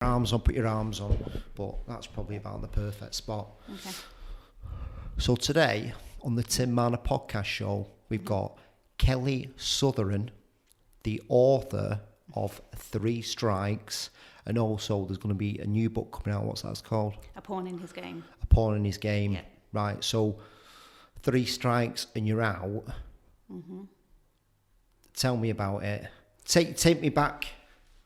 arms on, put your arms on, but that's probably about the perfect spot. Okay. So today on the Tim Marner podcast show, we've got Kelly Sutherain, the author of 3 Strikes, and also there's going to be a new book coming out. What's that called? A Pawn in His Game. A Pawn in His Game. Yep. Right, so 3 strikes and you're out. Mm-hmm. Tell me about it. Take me back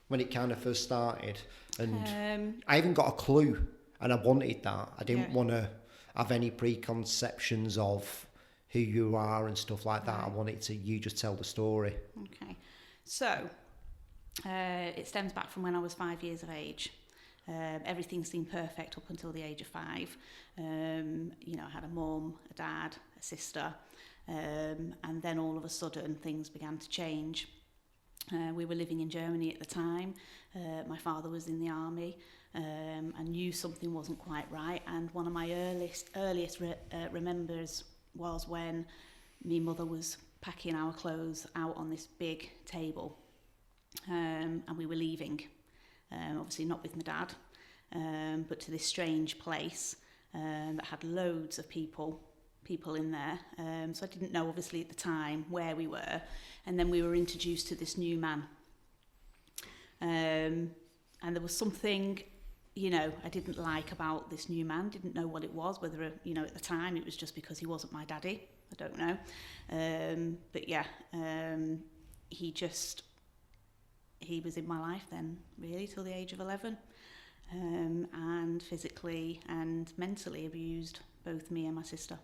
when it kind of first started. And I haven't got a clue, and I wanted that. I didn't want to have any preconceptions of who you are and stuff like that. I wanted to you just tell the story. Okay, so it stems back from when I was 5 years of age. Everything seemed perfect up until the age of 5. I had a mum, a dad, a sister, and then all of a sudden things began to change. We were living in Germany at the time. My father was in the army. I knew something wasn't quite right, and one of my earliest remembers was when my mother was packing our clothes out on this big table, and we were leaving. Obviously not with my dad, but to this strange place that had loads of people in there. So I didn't know, obviously, at the time where we were. And then we were introduced to this new man. And there was something, I didn't like about this new man. Didn't know what it was, whether, at the time it was just because he wasn't my daddy. I don't know. He was in my life then, really, till the age of 11. And physically and mentally abused both me and my sister.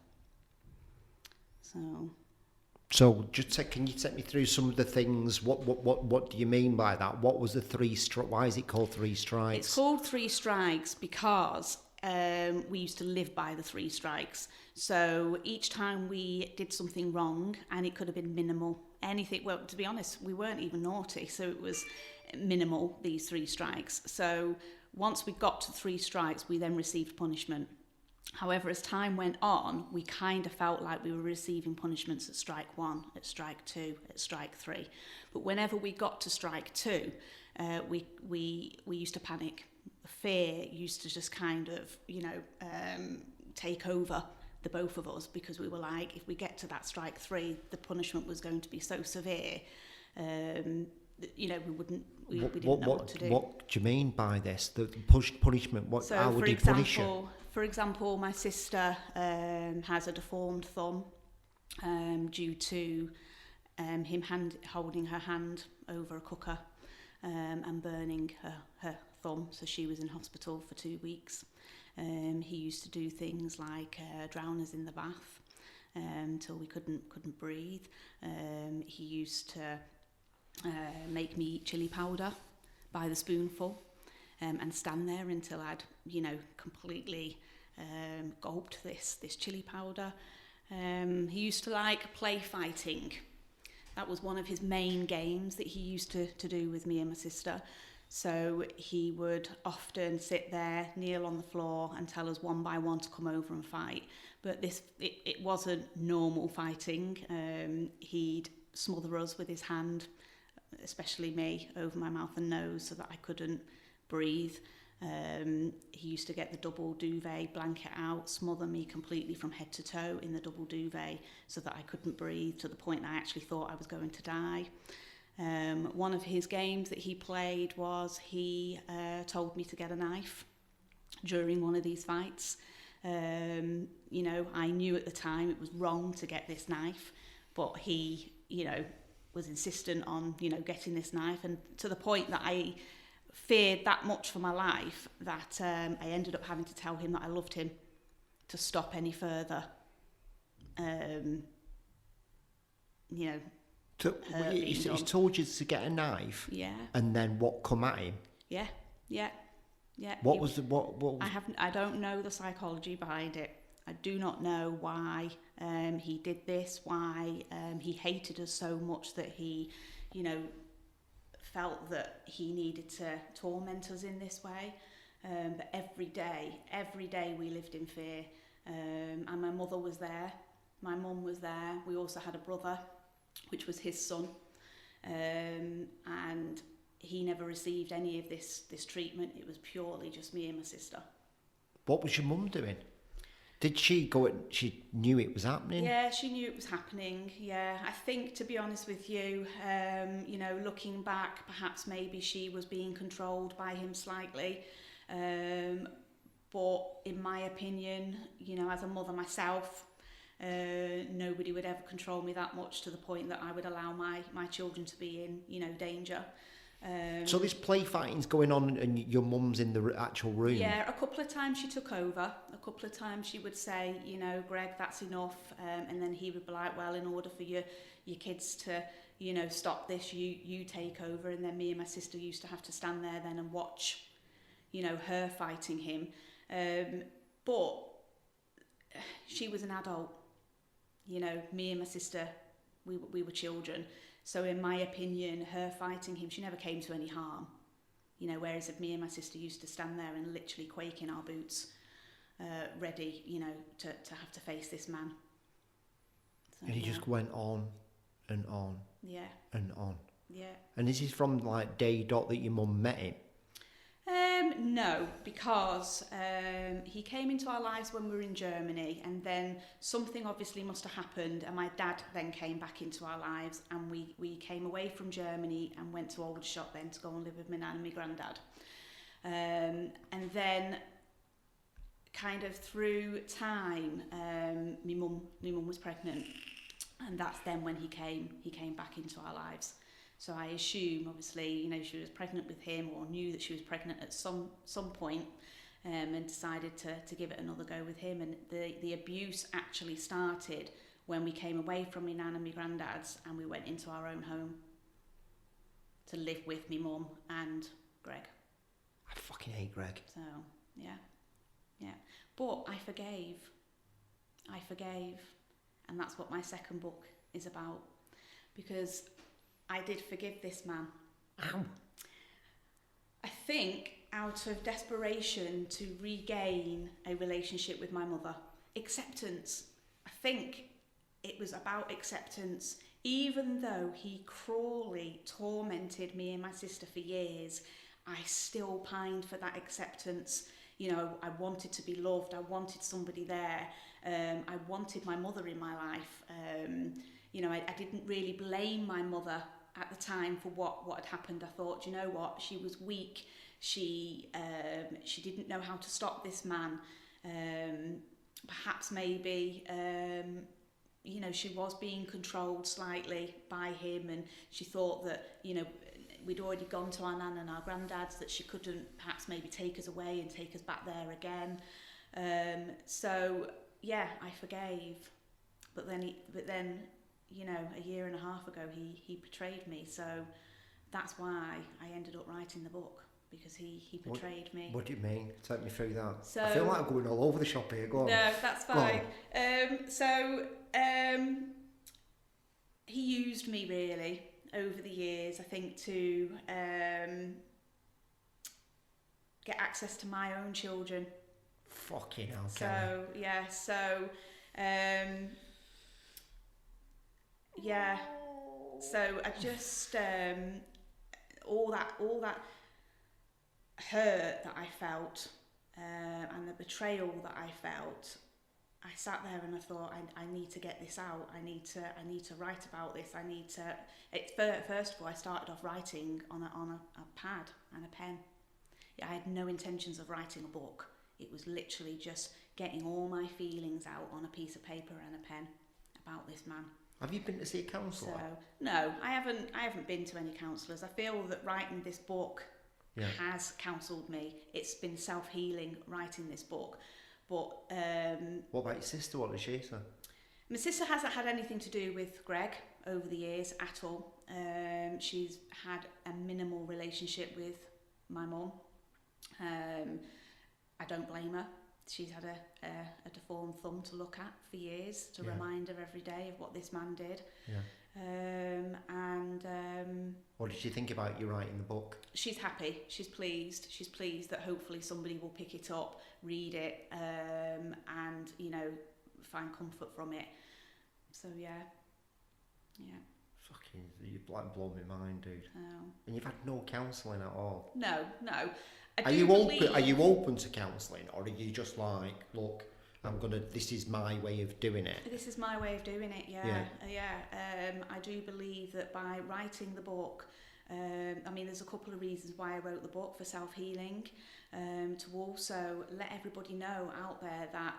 So can you take me through some of the things? What do you mean by that? What was the 3 strikes? Why is it called 3 strikes? It's called 3 strikes because we used to live by the 3 strikes. So each time we did something wrong, and it could have been minimal, anything. Well, to be honest, we weren't even naughty, so it was minimal, these 3 strikes. So once we got to 3 strikes, we then received punishment. However, as time went on, we kind of felt like we were receiving punishments at strike 1, at strike 2, at strike 3. But whenever we got to strike 2, we used to panic. Fear used to just kind of, take over the both of us, because we were like, if we get to that strike 3, the punishment was going to be so severe. We didn't know what to do. What do you mean by this? The punishment? How would he punish you? For example, my sister has a deformed thumb due to him holding her hand over a cooker and burning her thumb. So she was in hospital for 2 weeks. He used to do things like drown us in the bath until we couldn't breathe. He used to make me eat chili powder by the spoonful. And stand there until I'd, completely gulped this chili powder. He used to like play fighting. That was one of his main games that he used to do with me and my sister. So he would often sit there, kneel on the floor, and tell us one by one to come over and fight. But it wasn't normal fighting. He'd smother us with his hand, especially me, over my mouth and nose so that I couldn't breathe. He used to get the double duvet blanket out, smother me completely from head to toe in the double duvet so that I couldn't breathe, to the point I actually thought I was going to die. One of his games that he played was he told me to get a knife during one of these fights. I knew at the time it was wrong to get this knife, but he, was insistent on, getting this knife, and to the point that I feared that much for my life that I ended up having to tell him that I loved him to stop any further He's told you to get a knife. Yeah. And then what come at him? Yeah. What was? I don't know the psychology behind it. I do not know why he did this. Why he hated us so much that he, felt that he needed to torment us in this way. But every day we lived in fear. And my mother was there. My mum was there. We also had a brother, which was his son. And he never received any of this treatment. It was purely just me and my sister. What was your mum doing? Did she go? She knew it was happening. Yeah, she knew it was happening. Yeah, I think, to be honest with you, you know, looking back, perhaps maybe she was being controlled by him slightly. But in my opinion, you know, as a mother myself, nobody would ever control me that much to the point that I would allow my children to be in, you know, danger. So this play fighting's going on and your mum's in the actual room? Yeah, a couple of times she took over. A couple of times she would say, you know, Greg, that's enough. And then he would be like, well, in order for your kids to, you know, stop this, you take over. And then me and my sister used to have to stand there then and watch, you know, her fighting him. But she was an adult. You know, me and my sister, we were children. So in my opinion, her fighting him, she never came to any harm. You know, whereas if me and my sister used to stand there and literally quake in our boots, ready, you know, to have to face this man. So, and he just went on and on. Yeah. And on. Yeah. And this is from like day dot that your mum met him? No, because he came into our lives when we were in Germany, and then something obviously must have happened, and my dad then came back into our lives, and we came away from Germany and went to Aldershot then to go and live with my nan and my granddad. And then kind of through time, my mum was pregnant, and that's then when he came back into our lives. So I assume, obviously, you know, she was pregnant with him, or knew that she was pregnant at some point, and decided to give it another go with him. And the abuse actually started when we came away from my nan and my granddad's, and we went into our own home to live with my mum and Greg. I fucking hate Greg. So, yeah. But I forgave. And that's what my second book is about. Because I did forgive this man. Ow. I think out of desperation to regain a relationship with my mother. Acceptance. I think it was about acceptance. Even though he cruelly tormented me and my sister for years, I still pined for that acceptance. You know, I wanted to be loved. I wanted somebody there. I wanted my mother in my life. You know, I didn't really blame my mother at the time for what had happened. I thought, you know what, she was weak. She didn't know how to stop this man. Perhaps maybe, you know, she was being controlled slightly by him, and she thought that, you know, we'd already gone to our nan and our granddad's, that she couldn't perhaps maybe take us away and take us back there again. So yeah, I forgave, but then you know, a year and a half ago he betrayed me, so that's why I ended up writing the book, because he betrayed me. What do you mean? Take me through that. So, I feel like I'm going all over the shop here. Go on. No, that's fine. He used me really over the years, I think, to get access to my own children. Fucking hell, So yeah, so yeah, so I just all that hurt that I felt, and the betrayal that I felt, I sat there and I thought, I need to get this out. I need to write about this. First of all, I started off writing on a pad and a pen. Yeah, I had no intentions of writing a book. It was literally just getting all my feelings out on a piece of paper and a pen about this man. Have you been to see a counsellor? So, no, I haven't been to any counsellors. I feel that writing this book has counselled me. It's been self-healing writing this book. But what about your sister? What did she say? My sister hasn't had anything to do with Greg over the years at all. She's had a minimal relationship with my mum. I don't blame her. She's had a deformed thumb to look at for years, to remind her every day of what this man did. Yeah. What did she think about you writing the book? She's happy. She's pleased. She's pleased that hopefully somebody will pick it up, read it, and, you know, find comfort from it. So yeah. Fucking, you like blow my mind, dude. Oh. And you've had no counselling at all. No. Are you open to counselling, or are you just like, look, this is my way of doing it? This is my way of doing it, yeah. I do believe that by writing the book, there's a couple of reasons why I wrote the book, for self-healing, to also let everybody know out there that,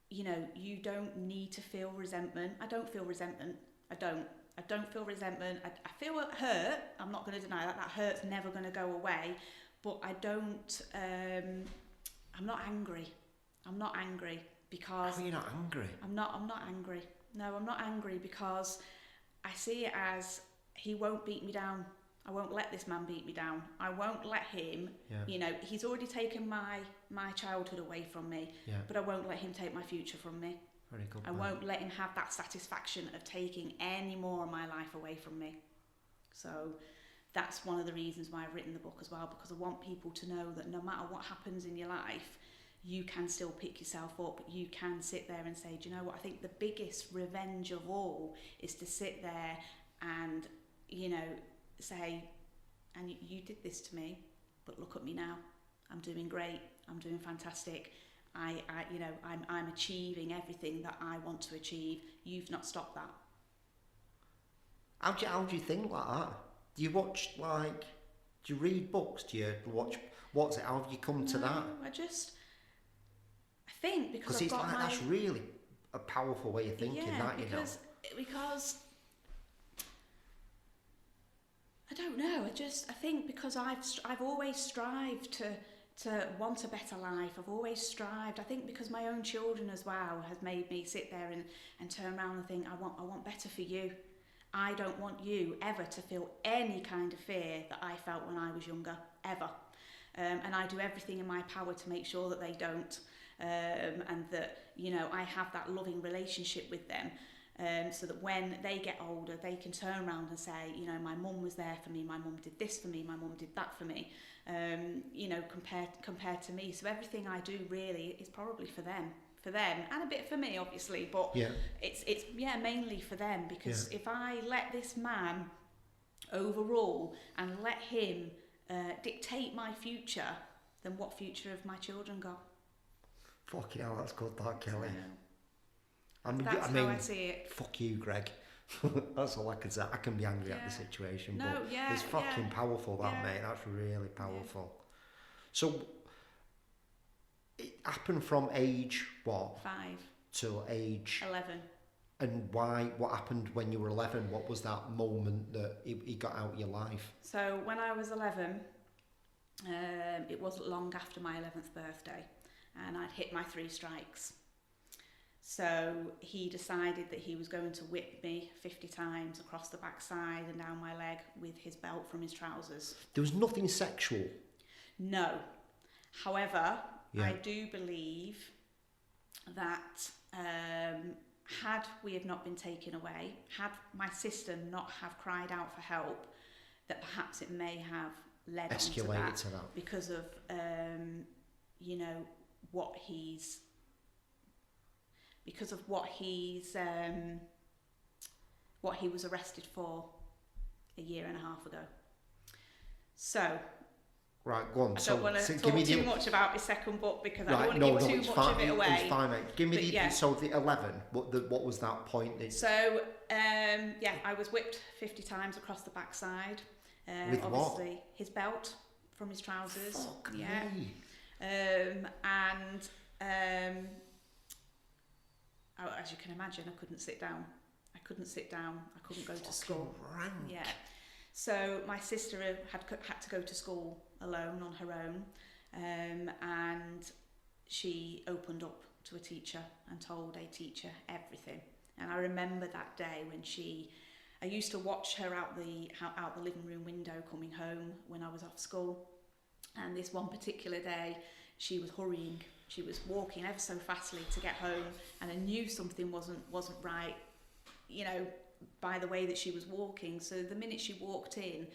you don't need to feel resentment. I don't feel resentment. I don't feel resentment. I feel hurt. I'm not going to deny that. That hurt's never going to go away. But I don't, I'm not angry. I'm not angry because... How are you not angry? I'm not angry. No, I'm not angry because I see it as he won't beat me down. I won't let this man beat me down. I won't let him, he's already taken my childhood away from me, but I won't let him take my future from me. Very good. I won't let him have that satisfaction of taking any more of my life away from me. So that's one of the reasons why I've written the book as well, because I want people to know that no matter what happens in your life, you can still pick yourself up. You can sit there and say, do you know what? I think the biggest revenge of all is to sit there and, say, and you did this to me, but look at me now. I'm doing great. I'm doing fantastic. I'm achieving everything that I want to achieve. You've not stopped that. How do you think like that? Do you watch, do you read books? Do you watch, what's it, how have you come to that? I think because I've got that's really a powerful way of thinking, because I don't know. I think because I've always strived to want a better life. I've always strived. I think because my own children as well has made me sit there and turn around and think, I want better for you. I don't want you ever to feel any kind of fear that I felt when I was younger, ever. And I do everything in my power to make sure that they don't. And that, I have that loving relationship with them. So that when they get older, they can turn around and say, my mum was there for me, my mum did this for me, my mum did that for me, compared to me. So everything I do really is probably for them, and a bit for me, obviously, but it's mainly for them, because if I let this man overrule and let him dictate my future, then what future have my children got? Fucking hell, that's good, that, Kelly. That's how I see it. Fuck you, Greg. That's all I can say. I can be angry at the situation, but it's fucking powerful, mate. That's really powerful. So, it happened from age, what? 5. Till age... 11. And why? What happened when you were 11? What was that moment that he got out of your life? So, when I was 11, it wasn't long after my 11th birthday, and I'd hit my 3 strikes. So he decided that he was going to whip me 50 times across the backside and down my leg with his belt from his trousers. There was nothing sexual? No. However, I do believe that had we have not been taken away, had my sister not have cried out for help, that perhaps it may have led escalated on to that because of what he's what he was arrested for a year and a half ago. So right, go on. I don't want to talk too much about his second book because I don't want to give too much of it away. It's fine, mate. Give me so the 11. What was that point? So I was whipped 50 times across the backside. With obviously what? His belt from his trousers. Fuck me. As you can imagine, I couldn't sit down. I couldn't go to school. Rank. Yeah. So my sister had to go to school alone on her own, and she opened up to a teacher and told a teacher everything. And I remember that day when I used to watch her out the living room window coming home when I was off school. And this one particular day, she was hurrying. She was walking ever so fastly to get home, and I knew something wasn't right, by the way that she was walking. So the minute she walked in,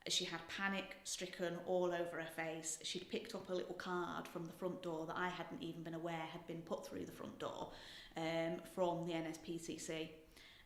she had panic-stricken all over her face. She'd picked up a little card from the front door that I hadn't even been aware had been put through the front door from the NSPCC.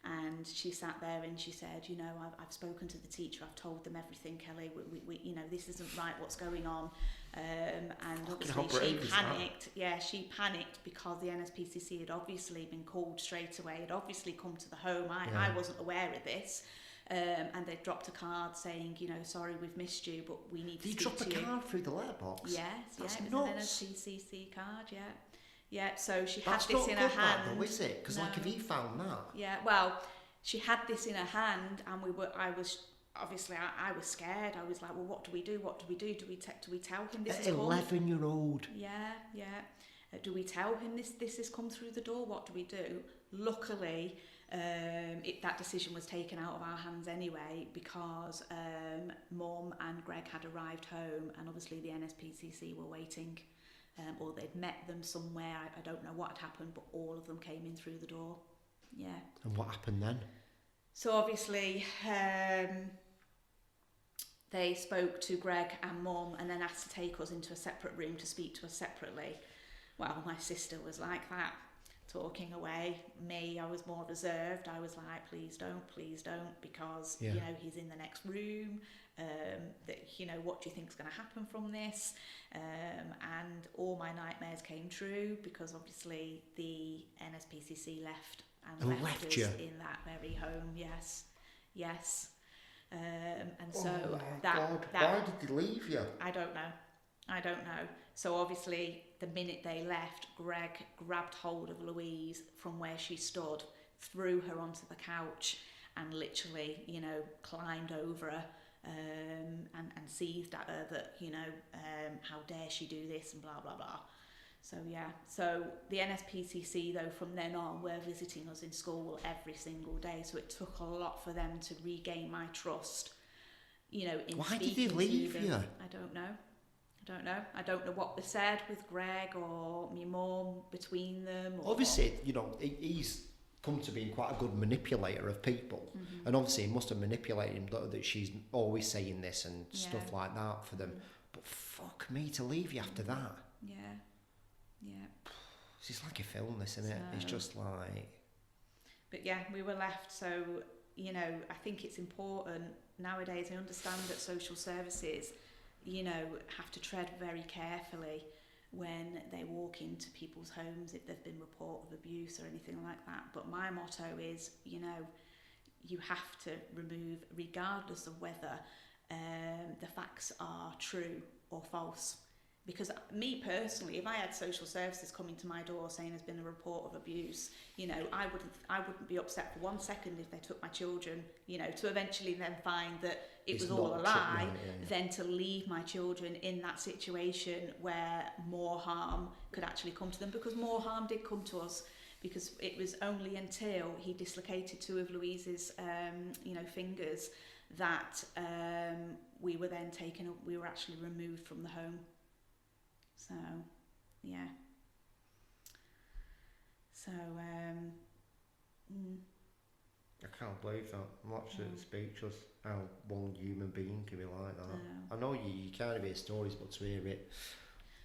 And she sat there and she said, you know, I've spoken to the teacher, I've told them everything, Kelly, we you know, this isn't right, what's going on. And obviously she panicked. Yeah, she panicked because the NSPCC had obviously been called straight away, had obviously come to the home. I wasn't aware of this. And they dropped a card saying, you know, sorry, we've missed you, but we need to speak to you. They dropped a card through the letterbox? Yes, That's it was nuts. an NSPCC card, yeah. Yeah, so she had That's this in her hand. That's not good, though, is it? Because, like, if he found that... Yeah, well, she had this in her hand, and I was scared. I was like, well, what do we do? What do we do? Do we tell him this is 11-year-old. Yeah. Do we tell him this has come through the door? What do we do? Luckily, that decision was taken out of our hands anyway, because Mum and Greg had arrived home, and obviously the NSPCC were waiting. Or they'd met them somewhere. I don't know what had happened, but all of them came in through the door. Yeah. And what happened then? So obviously, they spoke to Greg and Mum and then asked to take us into a separate room to speak to us separately. Well, my sister was like that, talking away. Me, I was more reserved. I was like, please don't, because, you know, he's in the next room. That, you know, what do you think is going to happen from this? And all my nightmares came true, because obviously the NSPCC left left us you in that very home. Yes. And so God. Why did they leave you? I don't know. So obviously the minute they left, Greg grabbed hold of Louise from where she stood, threw her onto the couch, and literally, you know, climbed over her. And seethed at her that, you know, how dare she do this and blah, blah, blah. So, yeah. So the NSPCC, though, from then on, were visiting us in school every single day. So it took a lot for them to regain my trust, you know, in Why speaking did they leave to them. you? I don't know. I don't know what was said with Greg or my mum between them. Obviously, you know, he's come to being quite a good manipulator of people, and obviously he must have manipulated him that she's always saying this and stuff like that for them. But fuck me, to leave you after that. Yeah. It's like a film, this, isn't it? It's just like... But yeah, we were left. So, you know, I think it's important nowadays. I understand that social services, you know, have to tread very carefully when they walk into people's homes, if there've been report of abuse or anything like that. But my motto is, you know, you have to remove, regardless of whether the facts are true or false. Because me personally, if I had social services coming to my door saying there's been a report of abuse, you know, I wouldn't be upset for 1 second if they took my children, you know, to eventually then find that it was all a lie, then to leave my children in that situation where more harm could actually come to them, because more harm did come to us, because it was only until he dislocated 2 of Louise's, you know, fingers that we were then we were actually removed from the home. So, yeah. So, I can't believe that. I'm absolutely speechless how one human being can be like that. I know you kind of hear stories, but to hear it...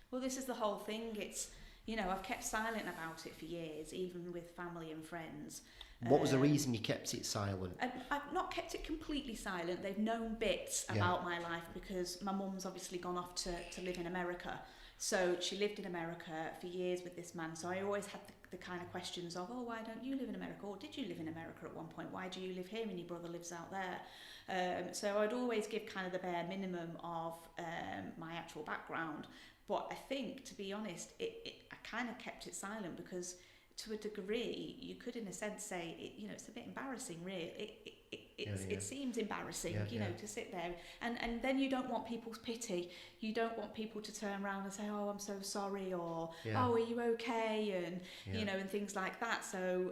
Well, this is the whole thing. It's, you know, I've kept silent about it for years, even with family and friends. What was the reason you kept it silent? I've not kept it completely silent. They've known bits about my life, because my mum's obviously gone off to live in America. So she lived in America for years with this man. So I always had the kind of questions of, oh, why don't you live in America? Or did you live in America at one point? Why do you live here and your brother lives out there? So I'd always give kind of the bare minimum of my actual background. But I think, to be honest, I kind of kept it silent because to a degree, you could in a sense say, you know, it's a bit embarrassing, really. It seems embarrassing, you know, to sit there. And then you don't want people's pity. You don't want people to turn around and say, oh, I'm so sorry, or, oh, are you okay? And, you know, and things like that. So,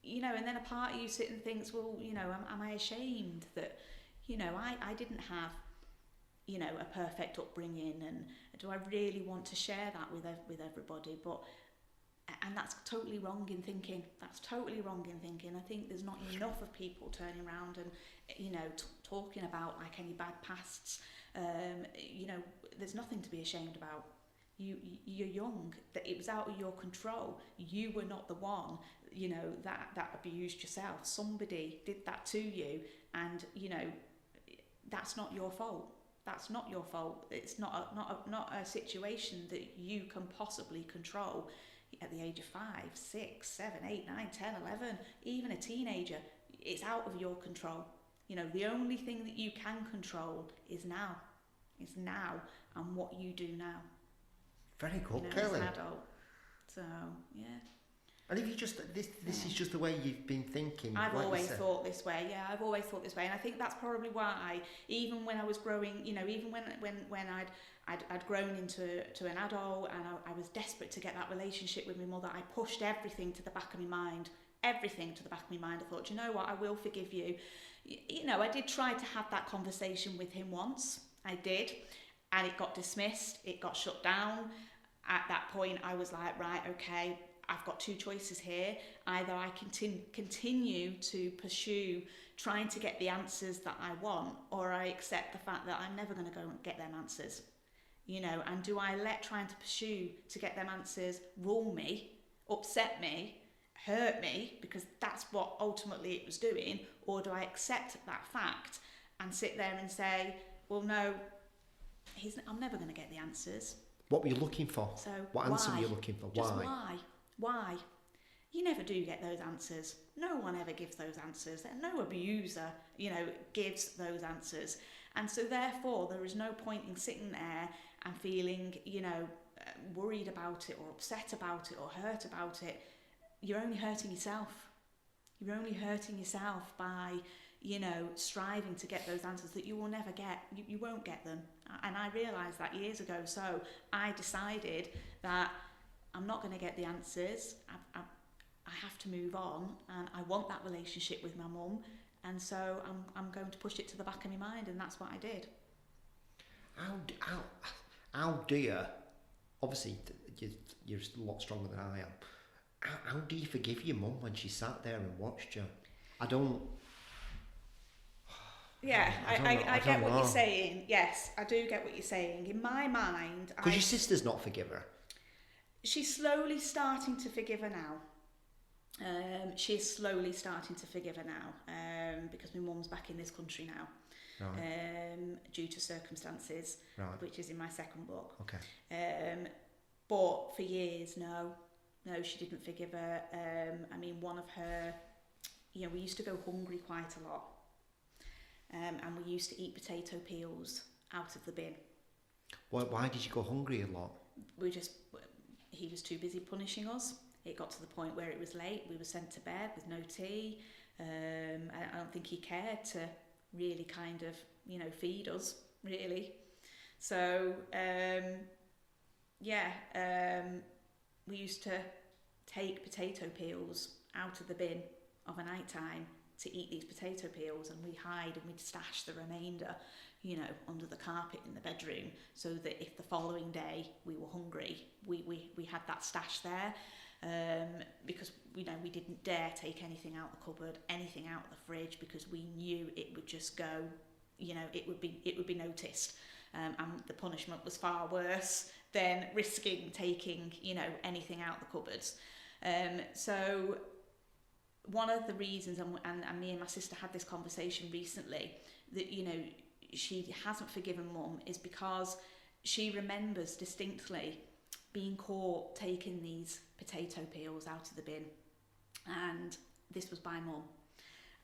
you know, and then a part of you sit and thinks, well, you know, am I ashamed that, you know, I didn't have, you know, a perfect upbringing, and do I really want to share that with everybody? And that's totally wrong in thinking. I think there's not enough of people turning around and, you know, talking about like any bad pasts. You know, there's nothing to be ashamed about. You're young. That it was out of your control. You were not the one. you know, that abused yourself. Somebody did that to you, and you know, that's not your fault. That's not your fault. It's not a situation that you can possibly control at the age of 5, 6, 7, 8, 9, 10, 11, even a teenager. It's out of your control. You know, the only thing that you can control is now. It's now and what you do now. Very good, you know, Kelly. As an adult. So, yeah. And if you just, this is just the way you've been thinking. I've like always thought this way, yeah, I've always thought this way. And I think that's probably why, even when I was growing, you know, even when I'd grown into an adult, and I was desperate to get that relationship with my mother, I pushed everything to the back of my mind. Everything to the back of my mind. I thought, you know what, I will forgive you. You know, I did try to have that conversation with him once. I did. And it got dismissed. It got shut down. At that point, I was like, right, okay, I've got two choices here. Either I continue to pursue trying to get the answers that I want, or I accept the fact that I'm never going to go and get them answers. You know, and do I let trying to pursue to get them answers rule me, upset me, hurt me, because that's what ultimately it was doing, or do I accept that fact and sit there and say, well, no, I'm never going to get the answers. What were you looking for? So what answer were you looking for? Just why? You never do get those answers. No one ever gives those answers. No abuser, you know, gives those answers. And so therefore, there is no point in sitting there and feeling, you know, worried about it or upset about it or hurt about it. You're only hurting yourself. You're only hurting yourself by, you know, striving to get those answers that you will never get. You won't get them. And I realised that years ago. So I decided that I'm not going to get the answers. I have to move on, and I want that relationship with my mum. And so I'm going to push it to the back of my mind, and that's what I did. How dear, obviously you're a lot stronger than I am. How do you forgive your mum when she sat there and watched you? I don't. Yeah, I get what you're saying. Yes, I do get what you're saying. In my mind, because your sister's not forgive her. She's slowly starting to forgive her now. She's slowly starting to forgive her now, because my mum's back in this country now, right. Due to circumstances, right. Which is in my second book. Okay. But for years, no, she didn't forgive her. I mean, one of her, you know, we used to go hungry quite a lot, and we used to eat potato peels out of the bin. Why did you go hungry a lot? He was too busy punishing us. It got to the point where it was late. We were sent to bed with no tea. I don't think he cared to really kind of, you know, feed us, really. So, we used to take potato peels out of the bin of a night time to eat these potato peels, and we'd hide and we'd stash the remainder, you know, under the carpet in the bedroom, so that if the following day we were hungry, we had that stash there. Because you know, we didn't dare take anything out the cupboard, anything out of the fridge, because we knew it would just go, you know, it would be noticed, and the punishment was far worse than risking taking, you know, anything out the cupboards. So one of the reasons, and me and my sister had this conversation recently, that, you know, she hasn't forgiven mum, is because she remembers distinctly being caught taking these potato peels out of the bin, and this was by mum,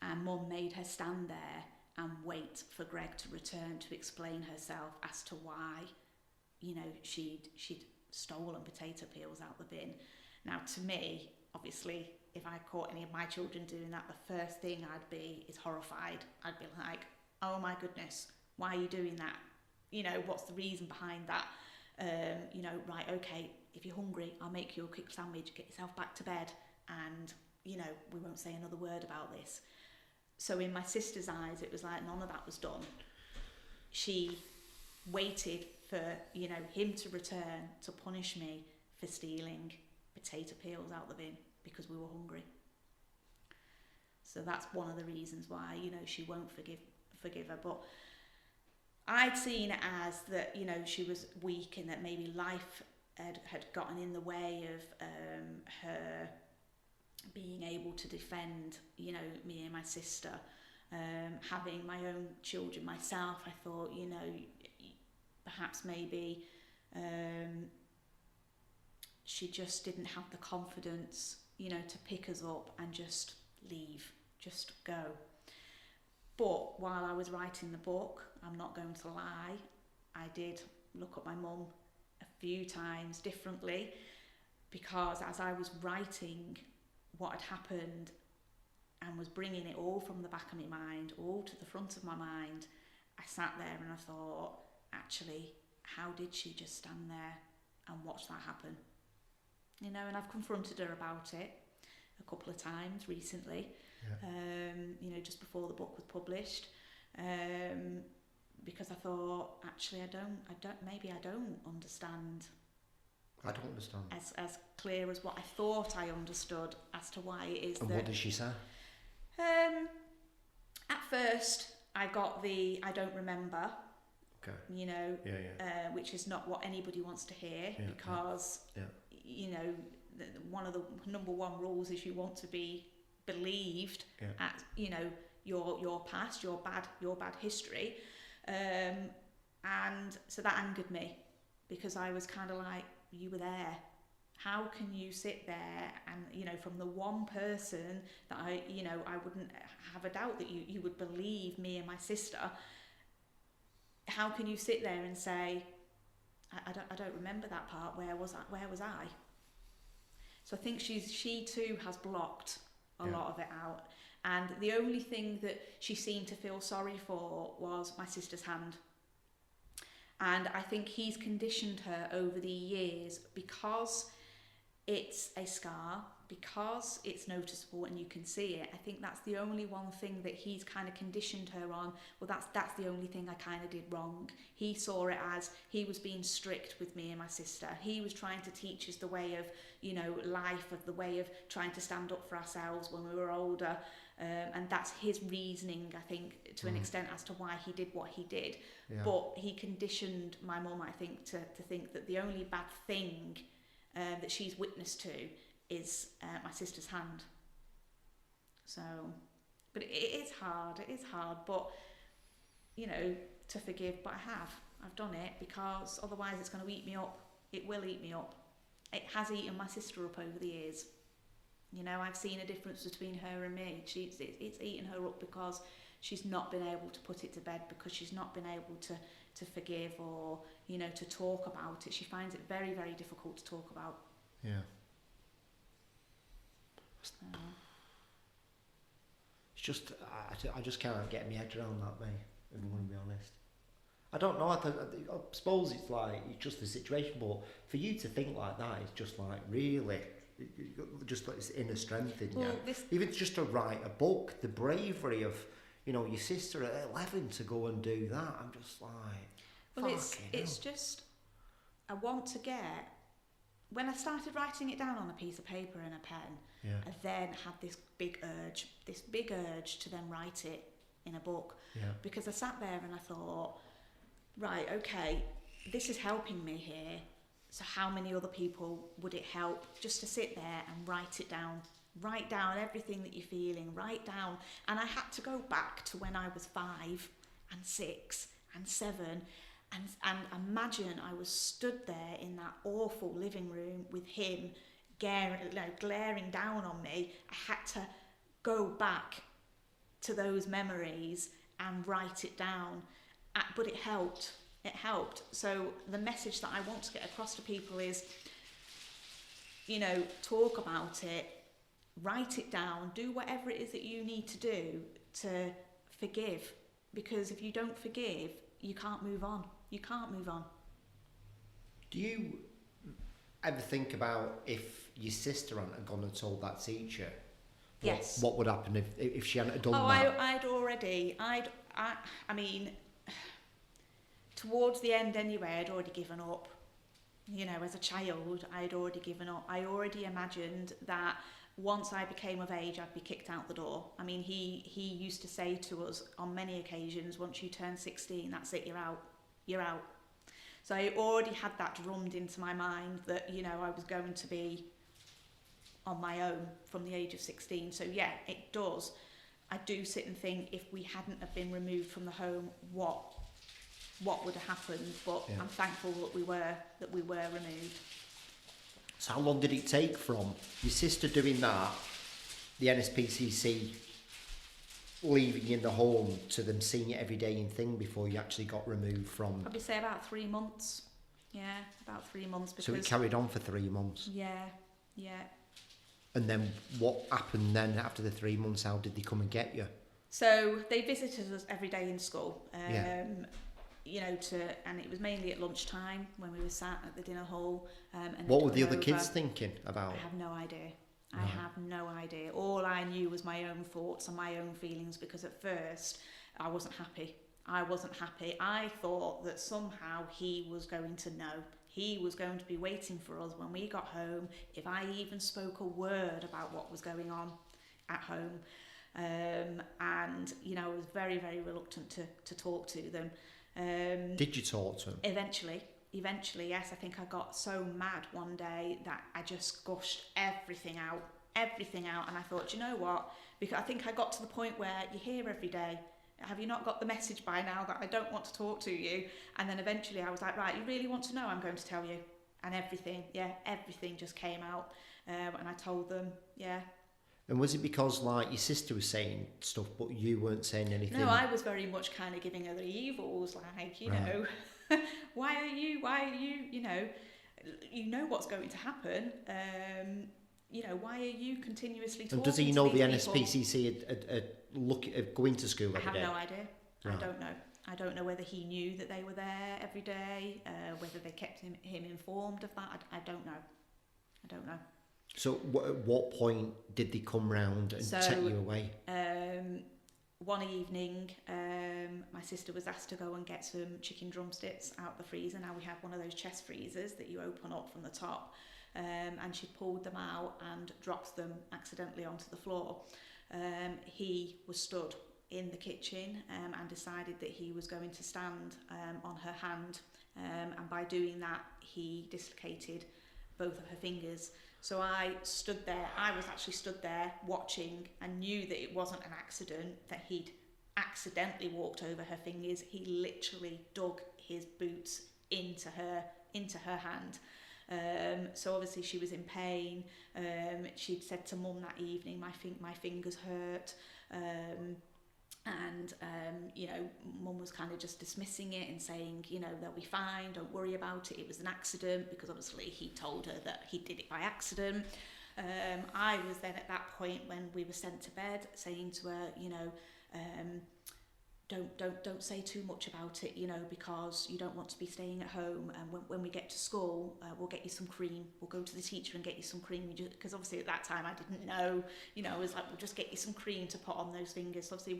and mum made her stand there and wait for Greg to return to explain herself as to why, you know, she'd stolen potato peels out the bin. Now, to me, obviously, if I caught any of my children doing that, the first thing I'd be is horrified. I'd be like, oh my goodness, why are you doing that? You know, what's the reason behind that? You know, right, okay, if you're hungry, I'll make you a quick sandwich, get yourself back to bed, and, you know, we won't say another word about this. So in my sister's eyes, it was like none of that was done. She waited for, you know, him to return to punish me for stealing potato peels out the bin because we were hungry. So that's one of the reasons why, you know, she won't forgive her. But I'd seen it as that, you know, she was weak, and that maybe life had gotten in the way of her being able to defend, you know, me and my sister, having my own children myself. I thought, you know, perhaps maybe she just didn't have the confidence, you know, to pick us up and just leave, just go. But while I was writing the book, I'm not going to lie, I did look at my mum a few times differently, because as I was writing what had happened and was bringing it all from the back of my mind, all to the front of my mind, I sat there and I thought, actually, how did she just stand there and watch that happen? You know, and I've confronted her about it a couple of times recently, you know, just before the book was published, because I thought, actually, maybe I don't understand. I don't understand. As clear as what I thought I understood as to why it is. And what did she say? At first, I got the I don't remember. Okay. You know, which is not what anybody wants to hear, because you know, one of the number one rules is you want to be believed at, you know, your past, your bad history, and so that angered me, because I was kind of like, you were there. How can you sit there and, you know, from the one person that I wouldn't have a doubt that you would believe me and my sister, how can you sit there and say, I don't remember that part, where was I? So I think she too has blocked a lot of it out, and the only thing that she seemed to feel sorry for was my sister's hand. And I think he's conditioned her over the years, because it's a scar, because it's noticeable and you can see it. I think that's the only one thing that he's kind of conditioned her on. Well, that's the only thing I kind of did wrong. He saw it as he was being strict with me and my sister. He was trying to teach us the way of, you know, life, of the way of trying to stand up for ourselves when we were older. And that's his reasoning, I think, to an extent, as to why he did what he did. But he conditioned my mum, I think, to think that the only bad thing that she's witness to is my sister's hand. So, but it is hard, but, you know, to forgive, but I've done it, because otherwise it's going to eat me up. It will eat me up. It has eaten my sister up over the years. You know, I've seen a difference between her and me. It's eaten her up, because she's not been able to put it to bed, because she's not been able to forgive, or, you know, to talk about it. She finds it very, very difficult to talk about. Yeah. So. It's just, I just can't get my head around that, mate, if I'm going to be honest. I don't know, I suppose it's like, it's just the situation, but for you to think like that is just like, really, just like this inner strength in you. Even just to write a book, the bravery of, you know, your sister at 11 to go and do that, I'm just like, well, it's just, I want to get, when I started writing it down on a piece of paper and a pen, I then had this big urge to then write it in a book, because I sat there and I thought, right, okay, this is helping me here, so how many other people would it help just to sit there and write it down? Write down everything that you're feeling, write down. And I had to go back to when I was 5 and 6 and 7 and imagine I was stood there in that awful living room with him glaring down on me. I had to go back to those memories and write it down. But it helped. It helped. So the message that I want to get across to people is, you know, talk about it, write it down, do whatever it is that you need to do to forgive. Because if you don't forgive, you can't move on. You can't move on. Do you ever think about if your sister hadn't gone and told that teacher? Yes. What would happen if she hadn't done that? I mean, towards the end anyway, I'd already given up. You know, as a child, I'd already given up. I already imagined that once I became of age, I'd be kicked out the door. I mean, he used to say to us on many occasions, once you turn 16, that's it, you're out. You're out. So I already had that drummed into my mind that, you know, I was going to be on my own from the age of 16. So yeah, it does. I do sit and think, if we hadn't have been removed from the home, what would have happened? But I'm thankful that we were removed. So how long did it take from your sister doing that, the NSPCC leaving you in the home, to them seeing it every day in thing before you actually got removed from? Probably say about 3 months. Yeah, about 3 months. Because, so it carried on for 3 months? Yeah. And then what happened then after the 3 months? How did they come and get you? So they visited us every day in school. You know, and it was mainly at lunchtime when we were sat at the dinner hall. And what were the other kids thinking about? I have no idea. Right. I have no idea. All I knew was my own thoughts and my own feelings, because at first I wasn't happy. I thought that somehow he was going to know. He was going to be waiting for us when we got home, if I even spoke a word about what was going on at home. And, you know, I was very, very reluctant to talk to them. Did you talk to them? Eventually, yes. I think I got so mad one day that I just gushed everything out. And I thought, you know what? Because I think I got to the point where you're here every day. Have you not got the message by now that I don't want to talk to you? And then eventually I was like, right, you really want to know? I'm going to tell you. And everything just came out. And I told them, yeah. And was it because, like, your sister was saying stuff, but you weren't saying anything? No, I was very much kind of giving her the evils, like, you know, why are you, you know what's going to happen. You know, why are you continuously talking? And does he know the NSPCC going to school every day? I have no idea. Right. I don't know whether he knew that they were there every day, whether they kept him informed of that. I don't know. So at what point did they come round and take you away? One evening, my sister was asked to go and get some chicken drumsticks out the freezer. Now we have one of those chest freezers that you open up from the top. And she pulled them out and dropped them accidentally onto the floor. He was stood in the kitchen and decided that he was going to stand on her hand. And by doing that, he dislocated both of her fingers. So I was actually stood there watching, and knew that it wasn't an accident, that he'd accidentally walked over her fingers. He literally dug his boots into her hand. So obviously she was in pain. She'd said to Mum that evening, my fingers hurt. And you know, Mum was kind of just dismissing it and saying, you know, they'll be fine, don't worry about it, it was an accident, because obviously he told her that he did it by accident. I was then at that point, when we were sent to bed, saying to her, you know, don't say too much about it, you know, because you don't want to be staying at home, and when we get to school, we'll get you some cream. We'll go to the teacher and get you some cream, because obviously at that time I didn't know, you know. I was like, we'll just get you some cream to put on those fingers. So obviously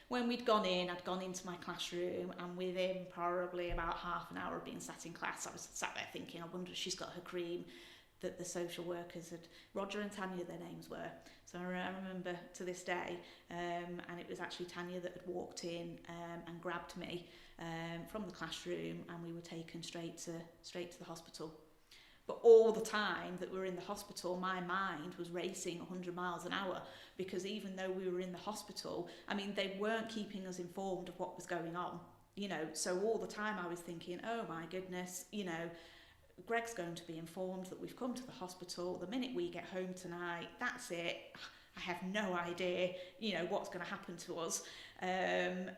when we'd gone in, I'd gone into my classroom, and within probably about half an hour of being sat in class, I was sat there thinking, I wonder if she's got her cream. That the social workers had, Roger and Tanya, their names were. So I remember to this day, and it was actually Tanya that had walked in and grabbed me from the classroom, and we were taken straight to the hospital. But all the time that we were in the hospital, my mind was racing 100 miles an hour, because even though we were in the hospital, I mean, they weren't keeping us informed of what was going on, you know. So all the time I was thinking, oh my goodness, you know, Greg's going to be informed that we've come to the hospital. The minute we get home tonight, that's it. I have no idea, you know, what's going to happen to us. And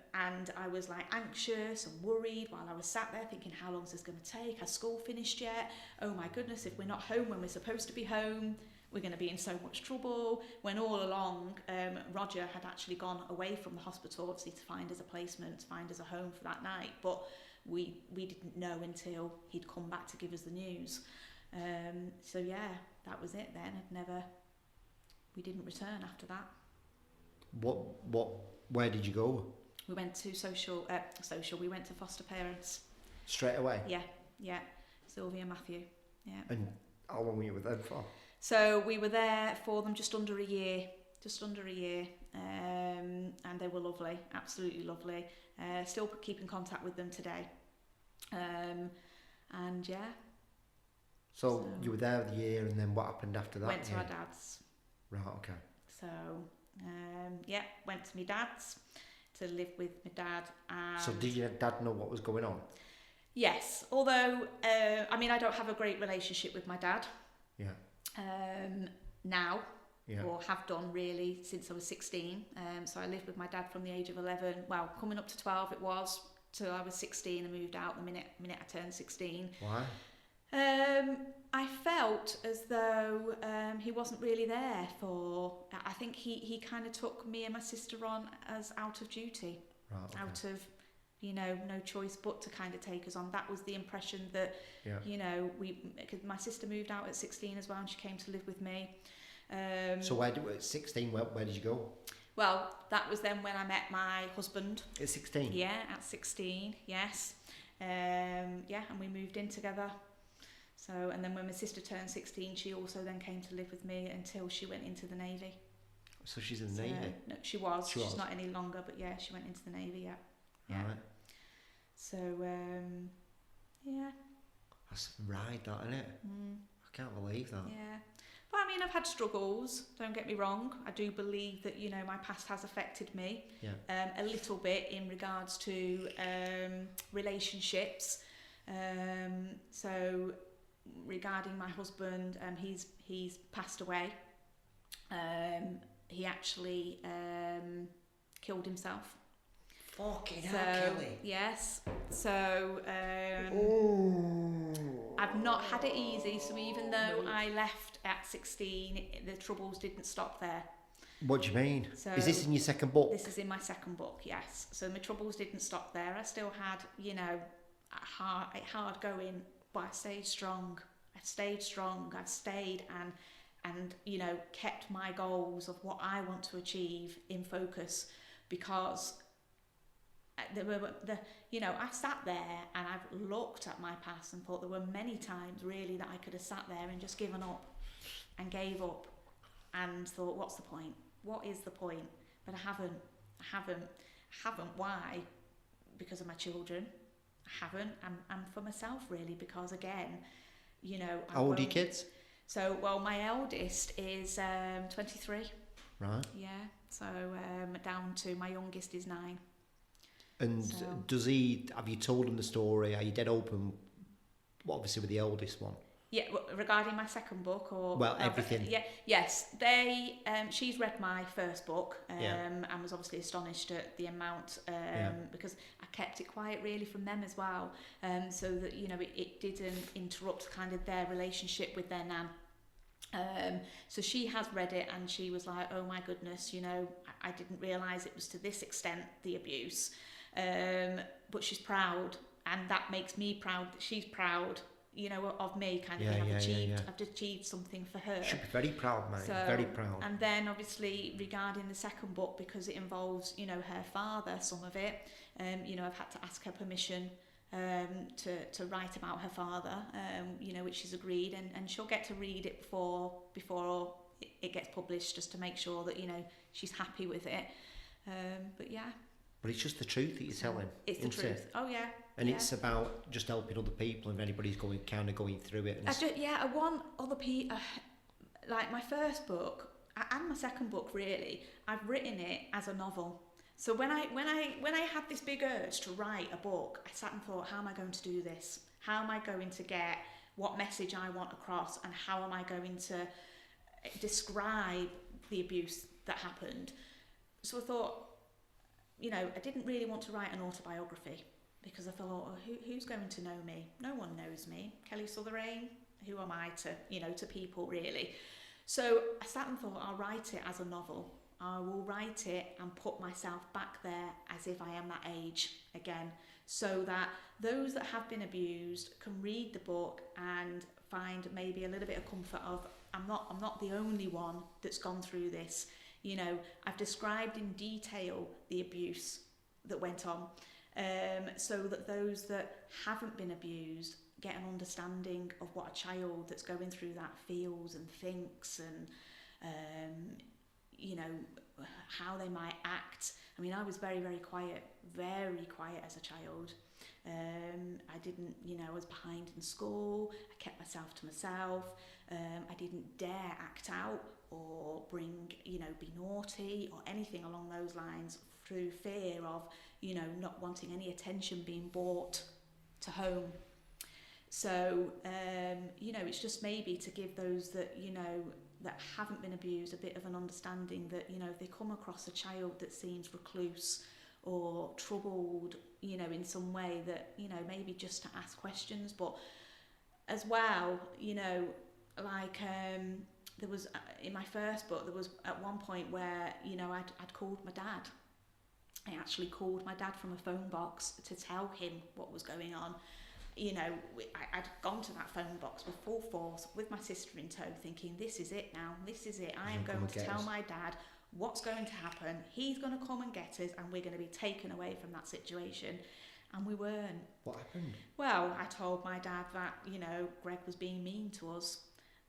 I was like anxious and worried while I was sat there thinking, how long is this going to take? Has school finished yet? Oh my goodness, if we're not home when we're supposed to be home, we're going to be in so much trouble. When all along, Roger had actually gone away from the hospital, obviously to find us a placement, to find us a home for that night. But we didn't know until he'd come back to give us the news. So yeah, that was it then. We didn't return after that. Where did you go? We went to we went to foster parents. Straight away? Yeah. Sylvia and Matthew, yeah. And how long were you with them for? So we were there for them just under a year. And they were lovely, absolutely lovely. Still keep in contact with them today. And yeah. So you were there the year, and then what happened after that? Went to our dad's. Right, okay. So, went to my dad's to live with my dad. And so did your dad know what was going on? Yes, although, I don't have a great relationship with my dad. Yeah. Now, yeah. or have done really since I was 16. So I lived with my dad from the age of 11, well, coming up to 12 it was, till I was 16 and moved out the minute I turned 16. Why? I felt as though he wasn't really there for. I think he kind of took me and my sister on as out of duty, right, okay. Out of, no choice but to kind of take us on. That was the impression that, because my sister moved out at 16 as well, and she came to live with me. So at 16, where did you go? Well, that was then when I met my husband. At 16? Yeah, at 16, yes. And we moved in together. So, and then when my sister turned 16, she also then came to live with me until she went into the Navy. So she's in the Navy? No, she was. She's not any longer, but yeah, she went into the Navy, yeah. Right. So, yeah. That's right, that, isn't it? I can't believe that. Yeah. But I've had struggles, don't get me wrong. I do believe that, my past has affected me a little bit in regards to relationships. So regarding my husband, he's passed away. He actually killed himself. Fucking hell, Kelly. Yes. So I've not had it easy. So even though I left at 16, the troubles didn't stop there. What do you mean? So is this in your second book? This is in my second book, yes. So my troubles didn't stop there. I still had, hard going, but I stayed strong. I've stayed and kept my goals of what I want to achieve in focus, because I sat there and I've looked at my past and thought there were many times really that I could have sat there and just given up and gave up and thought, what's the point? What is the point? But I haven't. Why? Because of my children. I haven't. I'm for myself really, because again, How old are your kids? So, well, my eldest is 23. Right. Yeah. So down to my youngest is 9. And have you told him the story? Are you dead open, obviously, with the eldest one? Yeah, regarding my second book, or everything. Yes. She's read my first book, and was obviously astonished at the amount, because I kept it quiet really from them as well, so that it didn't interrupt kind of their relationship with their nan. So she has read it and she was like, oh my goodness, I didn't realise it was to this extent, the abuse. But she's proud, and that makes me proud that she's proud, of me, kind of thing. I've achieved something for her. Should be very proud, mate. Very proud. And then obviously regarding the second book, because it involves, her father, some of it, I've had to ask her permission to write about her father, which she's agreed, and she'll get to read it before it gets published, just to make sure that she's happy with it. But yeah. But it's just the truth that you're telling. It's the truth. It? Oh yeah. And it's about just helping other people, if anybody's going through it. I want other people. Like my first book and my second book, really, I've written it as a novel. So when I had this big urge to write a book, I sat and thought, how am I going to do this? How am I going to get what message I want across, and how am I going to describe the abuse that happened? So I thought, I didn't really want to write an autobiography, because I thought, oh, who's going to know me? No one knows me. Kelly Sutherain, who am I to people really? So I sat and thought, I'll write it as a novel. I will write it and put myself back there as if I am that age again, so that those that have been abused can read the book and find maybe a little bit of comfort of, I'm not the only one that's gone through this. I've described in detail the abuse that went on, so that those that haven't been abused get an understanding of what a child that's going through that feels and thinks, and how they might act. I was very, very quiet as a child. I didn't, I was behind in school. I kept myself to myself. I didn't dare act out or be naughty or anything along those lines through fear of, not wanting any attention being brought to home. So, it's just maybe to give those that, that haven't been abused a bit of an understanding that, if they come across a child that seems recluse or troubled, in some way, that, maybe just to ask questions. But as well, there was, in my first book, there was at one point where, I'd called my dad. I actually called my dad from a phone box to tell him what was going on. I'd gone to that phone box with full force, with my sister in tow, thinking, this is it now, this is it. I am going to tell my dad what's going to happen. He's going to come and get us, and we're going to be taken away from that situation. And we weren't. What happened? Well, I told my dad that, Greg was being mean to us.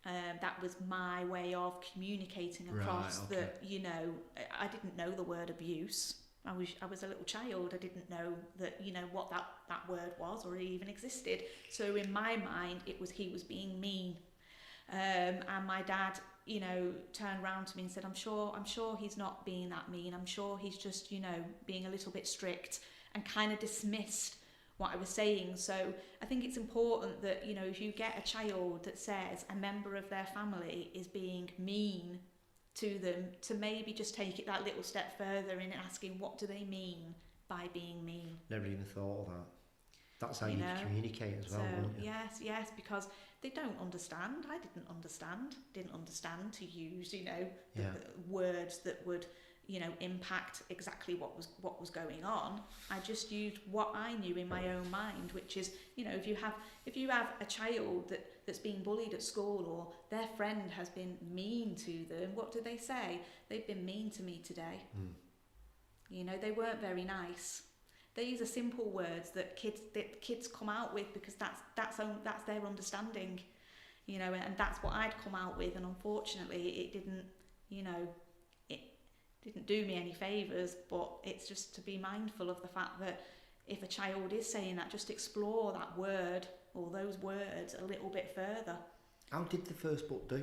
That was my way of communicating across that, I didn't know the word abuse. I was a little child. I didn't know that, what that word was or it even existed. So in my mind, he was being mean. And my dad, turned around to me and said, I'm sure he's not being that mean. I'm sure he's just, being a little bit strict, and kind of dismissed what I was saying. So I think it's important that, if you get a child that says a member of their family is being mean to them, to maybe just take it that little step further in asking, what do they mean by being mean? Never even thought of that. That's how you communicate as well, wouldn't you? Yes, because they don't understand. I didn't understand to use, the words that would, impact exactly what was going on. I just used what I knew in my own mind, which is, if you have a child that's being bullied at school, or their friend has been mean to them, what do they say? They've been mean to me today. They weren't very nice. These are simple words that kids come out with because that's their understanding, and that's what I'd come out with, and unfortunately it didn't, it didn't do me any favours. But it's just to be mindful of the fact that if a child is saying that, just explore that word or those words a little bit further. How did the first book do?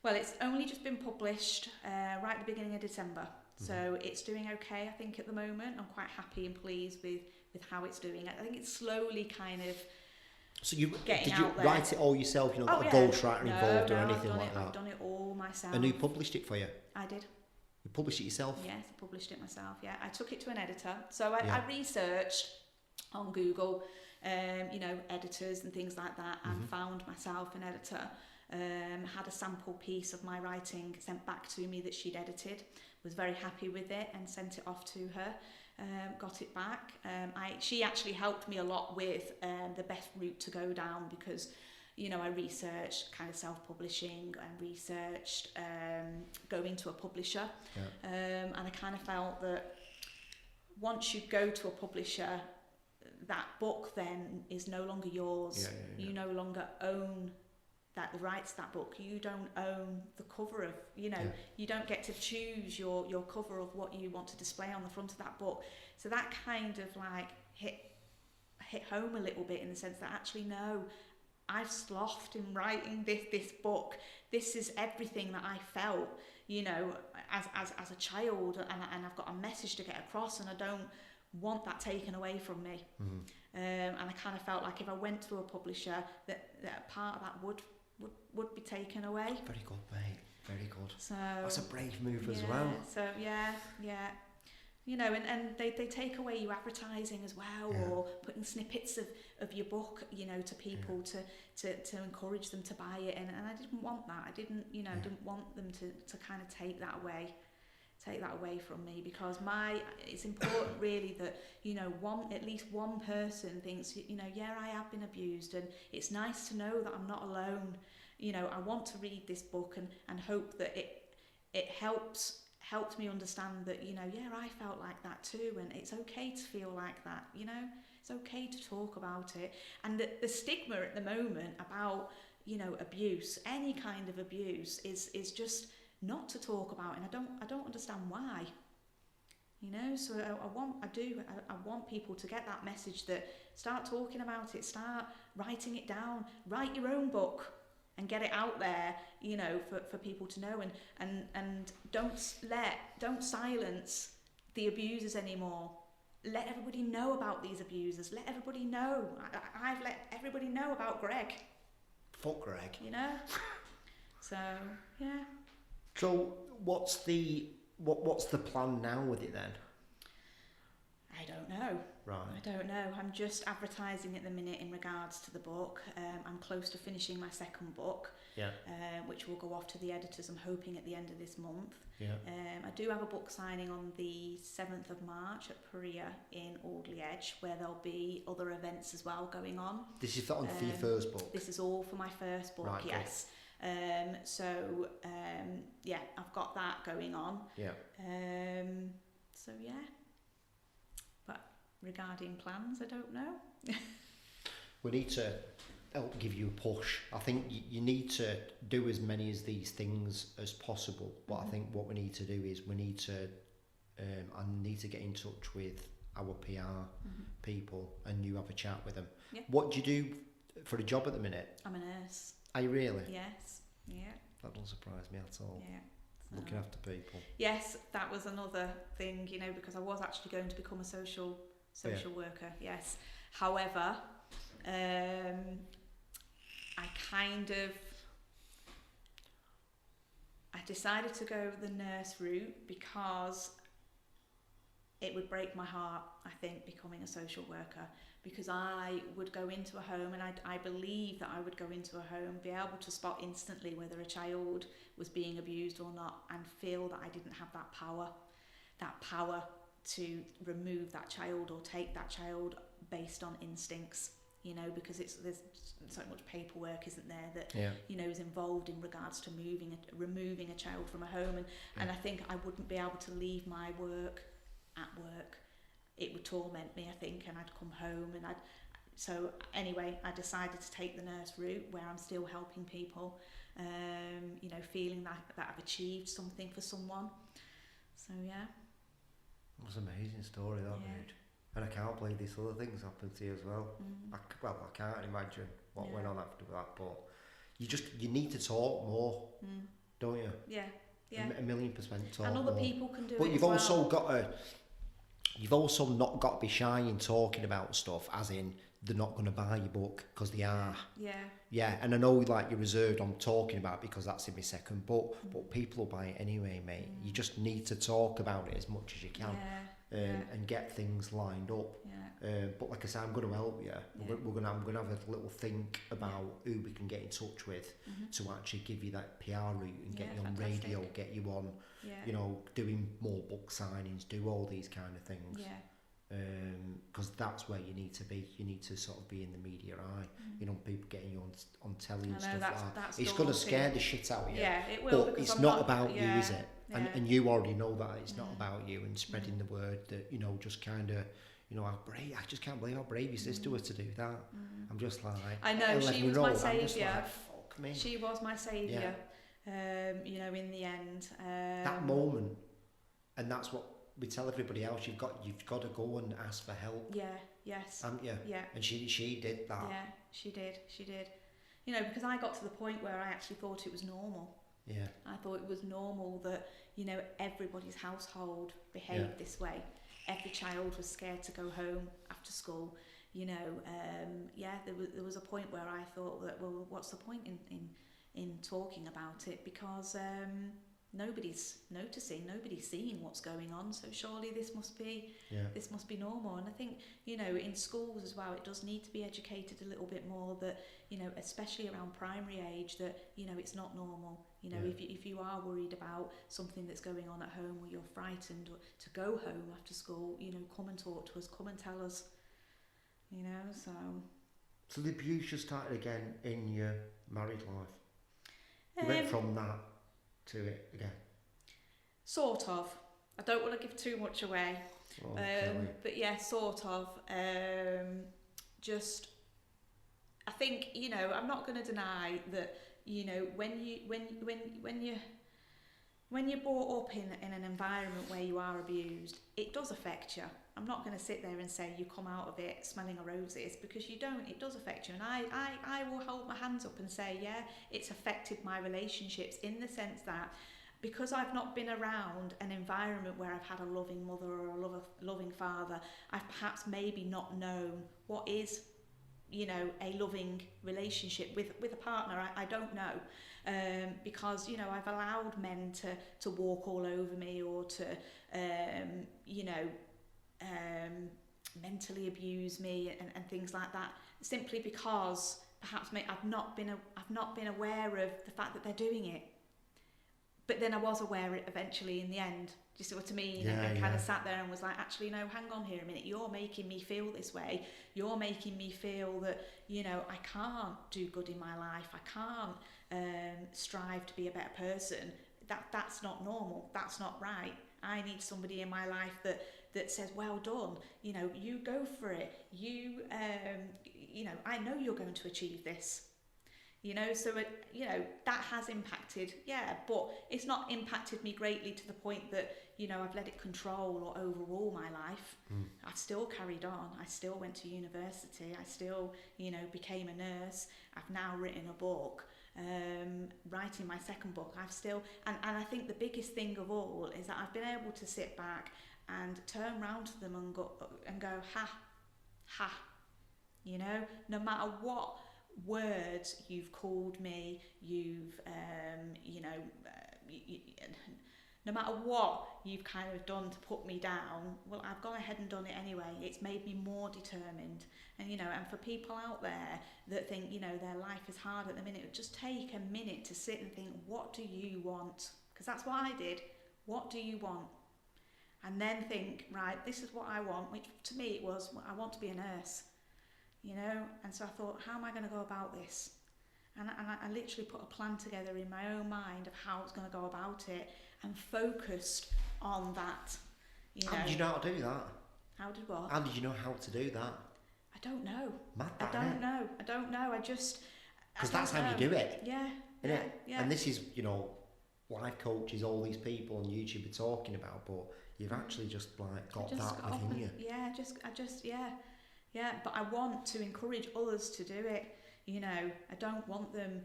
Well, it's only just been published right at the beginning of December. So it's doing okay, I think, at the moment. I'm quite happy and pleased with how it's doing. I think it's slowly kind of getting out there. Write it all yourself? You're not got a ghostwriter involved or anything like that? I've done it all myself. And who published it for you? I did. You published it yourself? Yes, I published it myself, yeah. I took it to an editor. So I researched on Google, editors and things like that, and found myself an editor. Had a sample piece of my writing sent back to me that she'd edited, was very happy with it, and sent it off to her. Got it back. She actually helped me a lot with the best route to go down, because I researched kind of self-publishing and researched going to a publisher, and I kind of felt that once you go to a publisher, that book then is no longer yours. You no longer own the rights to that book. You don't own the cover of, you don't get to choose your cover of what you want to display on the front of that book. So that kind of like hit home a little bit, in the sense that actually, no, I've slothed in writing this book. This is everything that I felt, as a child, and I've got a message to get across, and I don't want that taken away from me. And I kind of felt like if I went to a publisher, that part of that would be taken away. Very good, mate. Very good. So that's a brave move as well. So yeah. And they take away your advertising as well, or putting snippets of your book, to people to encourage them to buy it, and I didn't want that. I didn't want them to kind of take that away from me, because it's important really that at least one person thinks, I have been abused, and it's nice to know that I'm not alone. I want to read this book and hope that it helped me understand that I felt like that too, and it's okay to feel like that. It's okay to talk about it. And the stigma at the moment about abuse, any kind of abuse, is just not to talk about, and I don't understand why. you know. So I want people to get that message, that start talking about it, start writing it down, write your own book and get it out there, you know, for people to know, and don't silence the abusers anymore. Let everybody know about these abusers. Let everybody know. I've let everybody know about Greg. Fuck Greg. You know? So, yeah. So, what's the plan now with it then? I don't know. Right. I don't know. I'm just advertising at the minute in regards to the book. I'm close to finishing my second book, yeah. Which will go off to the editors, I'm hoping, at the end of this month. Yeah. I do have a book signing on the 7th of March at Perea in Audley Edge, where there'll be other events as well going on. This is for your first book? This is all for my first book, right, yes. Yeah, I've got that going on. Yeah. So, yeah. Regarding plans, I don't know. We need to help give you a push. I think you need to do as many of these things as possible, but I think what we need to do is I need to get in touch with our PR people and you have a chat with them. Yeah. What do you do for a job at the minute? I'm a nurse. Are you really? Yes. Yeah. That doesn't surprise me at all. Yeah. Looking after people. Yes, that was another thing, you know, because I was actually going to become a social worker, yes. However, I decided to go the nurse route because it would break my heart, I think, becoming a social worker, because I would go into a home, and I believe that I would go into a home, be able to spot instantly whether a child was being abused or not, and feel that I didn't have that power to remove that child or take that child based on instincts, you know, because there's so much paperwork, isn't there, that you know, is involved in regards to removing a child from a home, and I think I wouldn't be able to leave my work at work. It would torment me, I think, and I'd come home, and so anyway, I decided to take the nurse route, where I'm still helping people, you know, feeling that I've achieved something for someone. So yeah. It was an amazing story, that dude. And I can't believe these other things happened to you as well. I can't imagine what went on after that, but you need to talk more, don't you? Yeah. A million % talk and other more. people can do but it you've as also you've also not got to be shy in talking about stuff, as in they're not going to buy your book because they are. Yeah, and I know like you're reserved on talking about it because that's in my second book, but people will buy it anyway, mate. You just need to talk about it as much as you can and get things lined up. But like I say, I'm going to help you. I'm going to have a little think about who we can get in touch with to actually give you that PR route and get you on radio, get you on, you know, doing more book signings, do all these kind of things. Because that's where you need to be. You need to sort of be in the media eye. You know, people getting you on telly and stuff like that. It's going to scare the shit out of you. Yeah, it will. But it's not about you, is it? And you already know that it's not about you, and spreading the word that, you know, just kind of, you know, how brave. I just can't believe how brave his sister was to do that. I'm just like, I know, she was my saviour. Like, fuck me. She was my saviour. You know, in the end. That moment, and that's what we tell everybody else. You've got to go and ask for help. Yes. Haven't you? Yeah. And she did that. Yeah, she did. You know, because I got to the point where I actually thought it was normal. Yeah. I thought it was normal that, you know, everybody's household behaved this way. Every child was scared to go home after school. You know, there was a point where I thought that, well, what's the point in talking about it, because nobody's noticing, nobody's seeing what's going on, so surely this must be normal. And I think, you know, in schools as well, it does need to be educated a little bit more, that, you know, especially around primary age, that, you know, it's not normal. You know, if you are worried about something that's going on at home, or you're frightened to go home after school, you know, come and talk to us, come and tell us, you know. So the abuse just started again in your married life. You went from that to it again. Sort of. I don't want to give too much away. But yeah, sort of. Just, I think, you know, I'm not going to deny that, you know, when when you're brought up in an environment where you are abused, it does affect you. I'm not going to sit there and say you come out of it smelling of roses, because you don't. It does affect you. And I will hold my hands up and say, yeah, it's affected my relationships, in the sense that because I've not been around an environment where I've had a loving mother or a loving father, I've perhaps maybe not known what is, you know, a loving relationship with a partner. I don't know, because, you know, I've allowed men to walk all over me, or to, you know, mentally abuse me and things like that, simply because perhaps I've not been aware of the fact that they're doing it. But then I was aware it eventually in the end. Do you see what I mean? And kind of sat there and was like, actually, no, hang on here a minute. You're making me feel this way. You're making me feel that, you know, I can't do good in my life. I can't strive to be a better person. That's not normal. That's not right. I need somebody in my life that says, well done. You know, you go for it. You know, I know you're going to achieve this. You know, so it, you know, that has impacted, yeah, but it's not impacted me greatly to the point that, you know, I've let it control or overrule my life. I've still carried on. I still went to university. I still, you know, became a nurse. I've now written a book, writing my second book. I've still, and I think the biggest thing of all is that I've been able to sit back and turn round to them and go, ha, you know, no matter what words you've called me, you've you know, no matter what you've kind of done to put me down, well, I've gone ahead and done it anyway. It's made me more determined. And, you know, and for people out there that think, you know, their life is hard at the minute, just take a minute to sit and think, what do you want? Because that's what I did. What do you want? And then think, right, this is what I want, which to me it was, I want to be a nurse. You know, and so I thought, how am I going to go about this? And I literally put a plan together in my own mind of how I was going to go about it, and focused on that. You know. How did you know how to do that? How did what? How did you know how to do that? I don't know. Mad, I don't know. I don't know. I just. Because that's how you do it. Yeah. Isn't yeah, it? yeah. And this is, you know, life coaches, all these people on YouTube are talking about, but you've actually just like got that within you. Yeah, yeah, but I want to encourage others to do it. You know, I don't want them,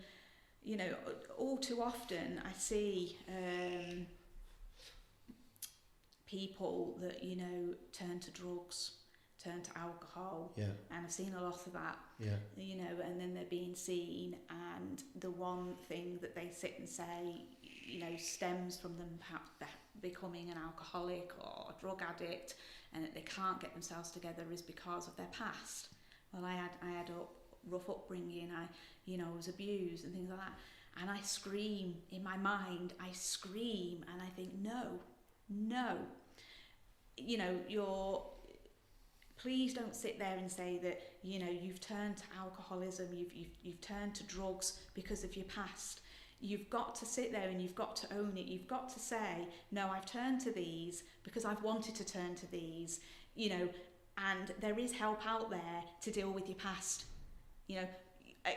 you know, all too often I see people that, you know, turn to drugs, turn to alcohol, and I've seen a lot of that, you know, and then they're being seen, and the one thing that they sit and say, you know, stems from them perhaps becoming an alcoholic or a drug addict, and that they can't get themselves together is because of their past. Well, I had a rough upbringing. I was abused and things like that. And I scream in my mind. I scream and I think, no. You know, please don't sit there and say that, you know, you've turned to alcoholism, you've turned to drugs because of your past. You've got to sit there and you've got to own it. You've got to say, no, I've turned to these because I've wanted to turn to these, you know, and there is help out there to deal with your past. You know,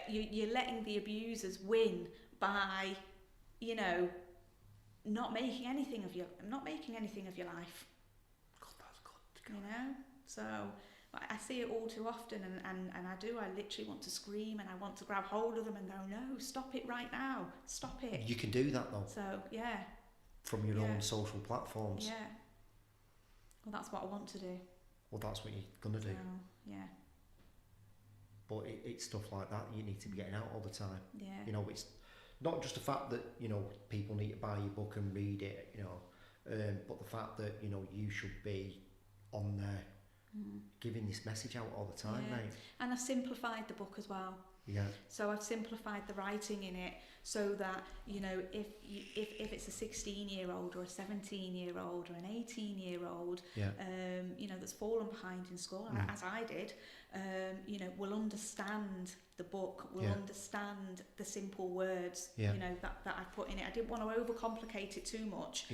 you're letting the abusers win by, you know, not making anything of your life. God, that's good. You know, so I see it all too often, and I literally want to scream, and I want to grab hold of them and go, no, stop it right now, stop it. You can do that though. So, yeah. From your own social platforms. Yeah. Well, that's what I want to do. Well, that's what you're going to do. So, yeah. But it's stuff like that you need to be getting out all the time. Yeah. You know, it's not just the fact that, you know, people need to buy your book and read it, you know, but the fact that, you know, you should be on there giving this message out all the time, mate. And I've simplified the book as well. Yeah. So I've simplified the writing in it so that, you know, if it's a 16-year-old or a 17-year-old or an 18-year-old, you know, that's fallen behind in school, as I did, you know, will understand the book, will understand the simple words, you know, that I put in it. I didn't want to overcomplicate it too much,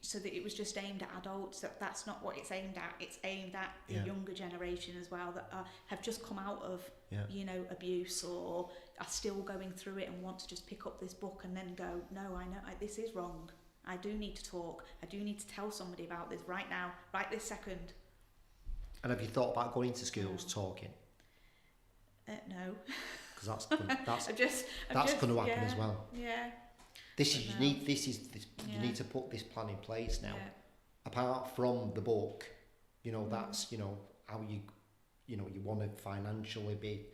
so that it was just aimed at adults. That's not what it's aimed at. It's aimed at the younger generation as well, that have just come out of, you know, abuse, or are still going through it and want to just pick up this book and then go, no, I know this is wrong. I do need to talk. I do need to tell somebody about this right now, right this second. And have you thought about going to schools talking? No. Because that's going to happen as well. Yeah. You need to put this plan in place now. Yeah. Apart from the book, that's how you want to financially be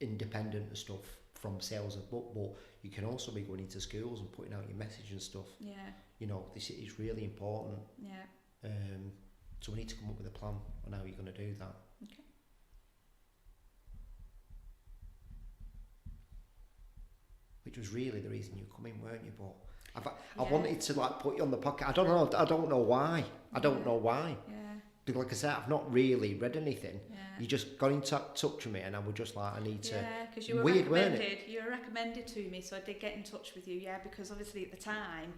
independent and stuff from sales of book, but you can also be going into schools and putting out your message and stuff. Yeah. This is really important. Yeah. So we need to come up with a plan on how you're going to do that. Okay. Which was really the reason you come in, weren't you? But I wanted to put you on the podcast. I don't know why. I don't know why. Yeah. Because like I said, I've not really read anything. Yeah. You just got in touch with me, and I was just like, I need to. Yeah, because you were recommended. You were recommended to me, so I did get in touch with you. Yeah, because obviously at the time,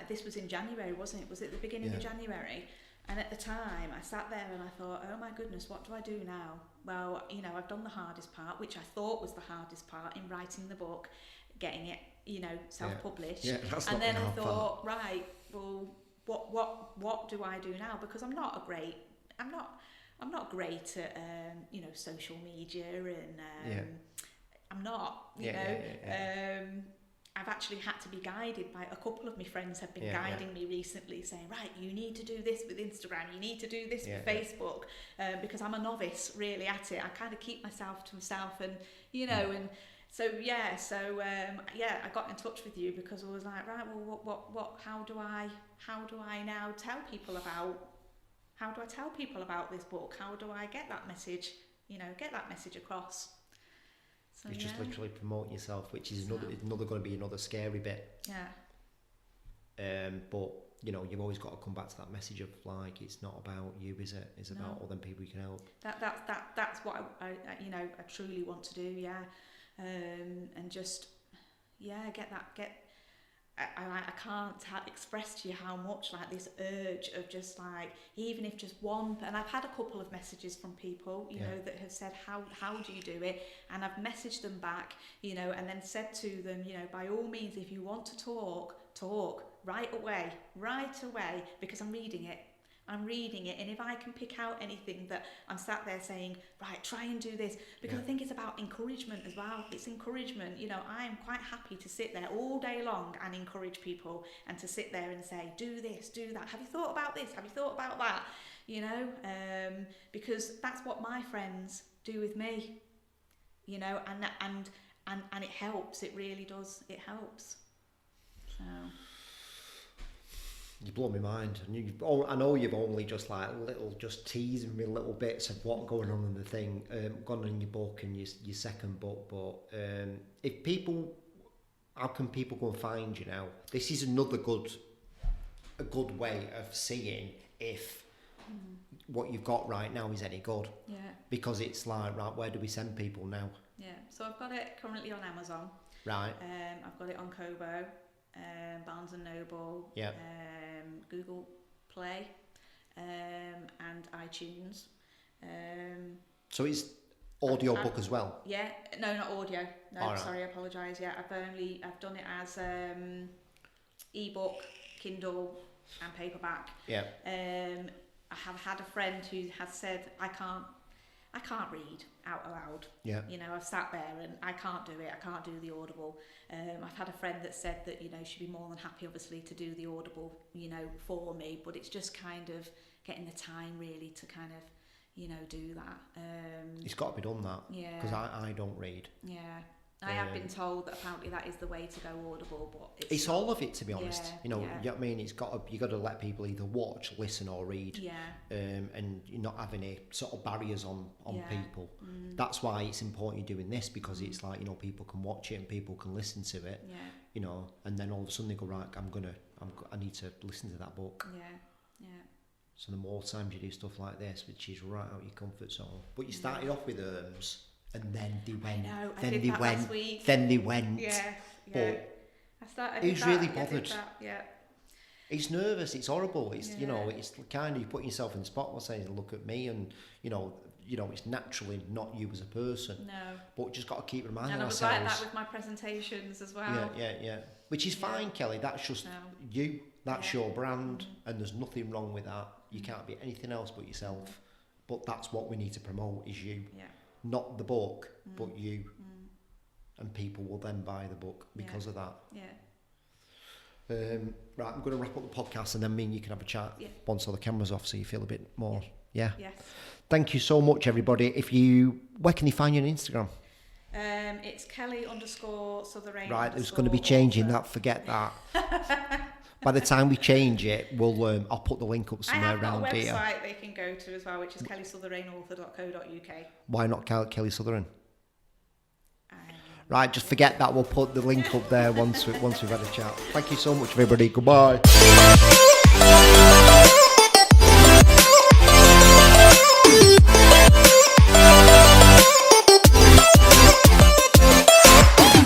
this was in January, wasn't it? Was it the beginning of January? And at the time, I sat there and I thought, oh my goodness, what do I do now? Well, I've done the hardest part, which I thought was the hardest part in writing the book, getting it, self-published. Yeah, that's and not then the I hard thought, part. right, well, what do I do now? Because I'm not great at social media, and I'm not, I've actually had to be guided by a couple of my friends have been guiding me recently, saying, right, you need to do this with Instagram, you need to do this with Facebook, because I'm a novice really at it. I kind of keep myself to myself, and and so I got in touch with you because I was like, right, well, how do I now tell people about, how do I tell people about this book? How do I get that message, get that message across? So, it's just literally promoting yourself, which is another going to be another scary bit. Yeah. But you've always got to come back to that message of it's not about you, is it? It's about all them people you can help. That's what I truly want to do. Yeah. And just I can't express to you how much this urge of just even if just one, and I've had a couple of messages from people that have said how do you do it, and I've messaged them back and then said to them by all means, if you want to talk right away, because I'm reading it, and if I can pick out anything that I'm sat there saying, right, try and do this, because I think it's about encouragement as well. It's encouragement. I am quite happy to sit there all day long and encourage people, and to sit there and say, do this, do that. Have you thought about this? Have you thought about that? Because that's what my friends do with me. And it helps. It really does. It helps. So. You blow my mind, and I know you've only just just teasing me little bits of what's going on in the thing, gone in your book and your second book. But how can people go and find you now? This is another a good way of seeing if what you've got right now is any good. Yeah. Because it's right, where do we send people now? Yeah. So I've got it currently on Amazon. Right. I've got it on Kobo, Barnes and Noble. Yeah. Google Play, and iTunes. So it's audio book as well? Yeah, no, not audio. No, right. Sorry, I apologise. Yeah, I've done it as ebook, Kindle, and paperback. Yeah. I have had a friend who has said I can't read out loud. Yeah. I've sat there and I can't do it. I can't do the Audible. I've had a friend that said that, she'd be more than happy, obviously, to do the Audible, for me. But it's just kind of getting the time, really, to kind of, do that. It's got to be done, that. Yeah. Because I don't read. Yeah. I have been told that apparently that is the way to go Audible, but it's all of it, to be honest. You know what I mean? You got to let people either watch, listen, or read. Yeah. And you're not having any sort of barriers on people. That's why it's important you're doing this, because it's people can watch it and people can listen to it. Yeah. And then all of a sudden they go, right, I need to listen to that book. Yeah. Yeah. So the more times you do stuff like this, which is right out your comfort zone. But you started off with and then they went. Then they went. Yeah. But he's really bothered. Yeah. He's nervous. It's horrible. It's it's kind of you put yourself in the spot. Saying, look at me, and you know, it's naturally not you as a person. No. But just got to keep reminding ourselves. And I was like that with my presentations as well. Yeah. Which is fine, Kelly. That's just you. That's your brand, and there's nothing wrong with that. You can't be anything else but yourself. But that's what we need to promote, is you. Yeah. Not the book, but you. And people will then buy the book because of that. Yeah. Right, I'm going to wrap up the podcast, and then me and you can have a chat once all the camera's off, so you feel a bit more. Yeah. Yes. Thank you so much, everybody. Where can they find you on Instagram? It's Kelly_Sutherain. Right, it's going to be changing that. Forget that. By the time we change it, I'll put the link up somewhere around here. I have a website they can go to as well, which is kellysutherainauthor.co.uk. Why not Kelly Sutherain? Right, just forget that. We'll put the link up there once we've had a chat. Thank you so much, everybody. Goodbye.